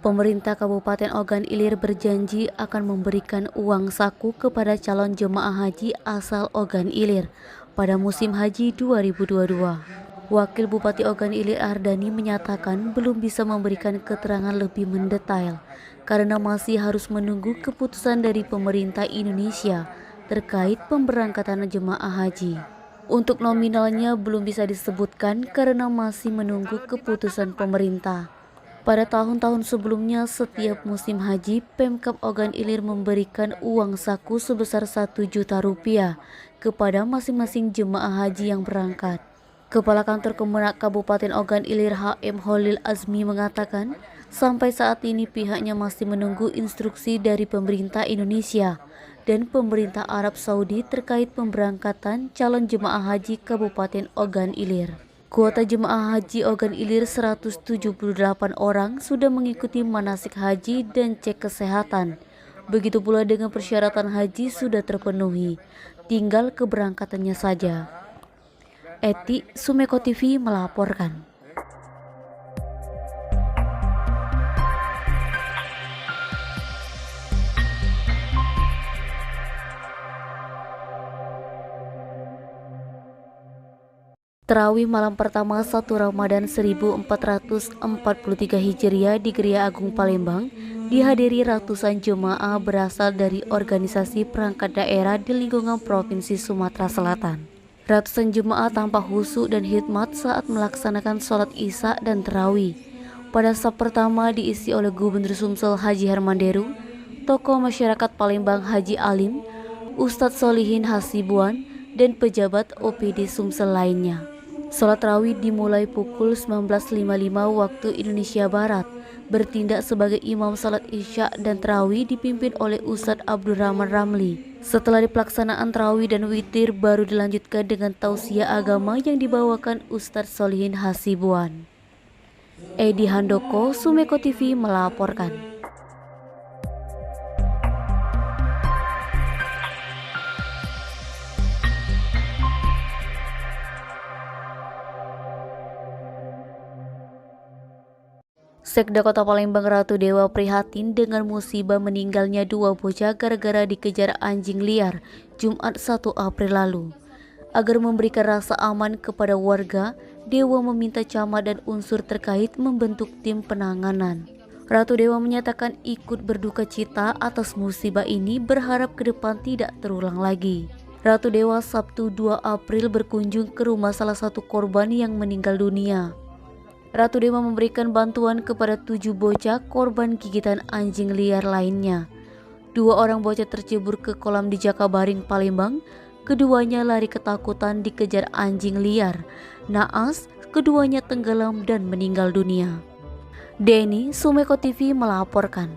Pemerintah Kabupaten Ogan Ilir berjanji akan memberikan uang saku kepada calon jemaah haji asal Ogan Ilir pada musim haji 2022. Wakil Bupati Ogan Ilir Ardani menyatakan belum bisa memberikan keterangan lebih mendetail karena masih harus menunggu keputusan dari pemerintah Indonesia terkait pemberangkatan jemaah haji. Untuk nominalnya belum bisa disebutkan karena masih menunggu keputusan pemerintah. Pada tahun-tahun sebelumnya, setiap musim haji, Pemkab Ogan Ilir memberikan uang saku sebesar Rp1.000.000 kepada masing-masing jemaah haji yang berangkat. Kepala Kantor Kemenak Kabupaten Ogan Ilir HM Holil Azmi mengatakan, sampai saat ini pihaknya masih menunggu instruksi dari pemerintah Indonesia dan pemerintah Arab Saudi terkait pemberangkatan calon jemaah haji Kabupaten Ogan Ilir. Kuota jemaah haji Ogan Ilir 178 orang sudah mengikuti manasik haji dan cek kesehatan. Begitu pula dengan persyaratan haji sudah terpenuhi, tinggal keberangkatannya saja. Eti, Sumeko TV melaporkan. Tarawih malam pertama 1 Ramadan 1443 Hijriah di Geria Agung Palembang dihadiri ratusan jemaah berasal dari organisasi perangkat daerah di lingkungan Provinsi Sumatera Selatan. Ratusan jemaah tampak khusyuk dan hikmat saat melaksanakan sholat Isya dan Tarawih. Pada saf pertama diisi oleh Gubernur Sumsel Haji Hermanderu, tokoh masyarakat Palembang Haji Alim, Ustadz Solihin Hasibuan, dan pejabat OPD Sumsel lainnya. Sholat tarawih dimulai pukul 19.55 waktu Indonesia Barat. Bertindak sebagai imam sholat Isya dan tarawih dipimpin oleh Ustadz Abdurrahman Ramli. Setelah pelaksanaan tarawih dan witir baru dilanjutkan dengan tausiah agama yang dibawakan Ustadz Solihin Hasibuan. Edi Handoko, Sumeko TV melaporkan. Sekda Kota Palembang Ratu Dewa prihatin dengan musibah meninggalnya 2 bocah gara-gara dikejar anjing liar Jumat 1 April lalu. Agar memberikan rasa aman kepada warga, Dewa meminta camat dan unsur terkait membentuk tim penanganan. Ratu Dewa menyatakan ikut berduka cita atas musibah ini, berharap ke depan tidak terulang lagi. Ratu Dewa Sabtu 2 April berkunjung ke rumah salah satu korban yang meninggal dunia. Ratu Dewa memberikan bantuan kepada 7 bocah korban gigitan anjing liar lainnya. 2 orang bocah tercebur ke kolam di Jakabaring, Palembang. Keduanya lari ketakutan dikejar anjing liar. Naas, keduanya tenggelam dan meninggal dunia. Denny, Sumeko TV melaporkan.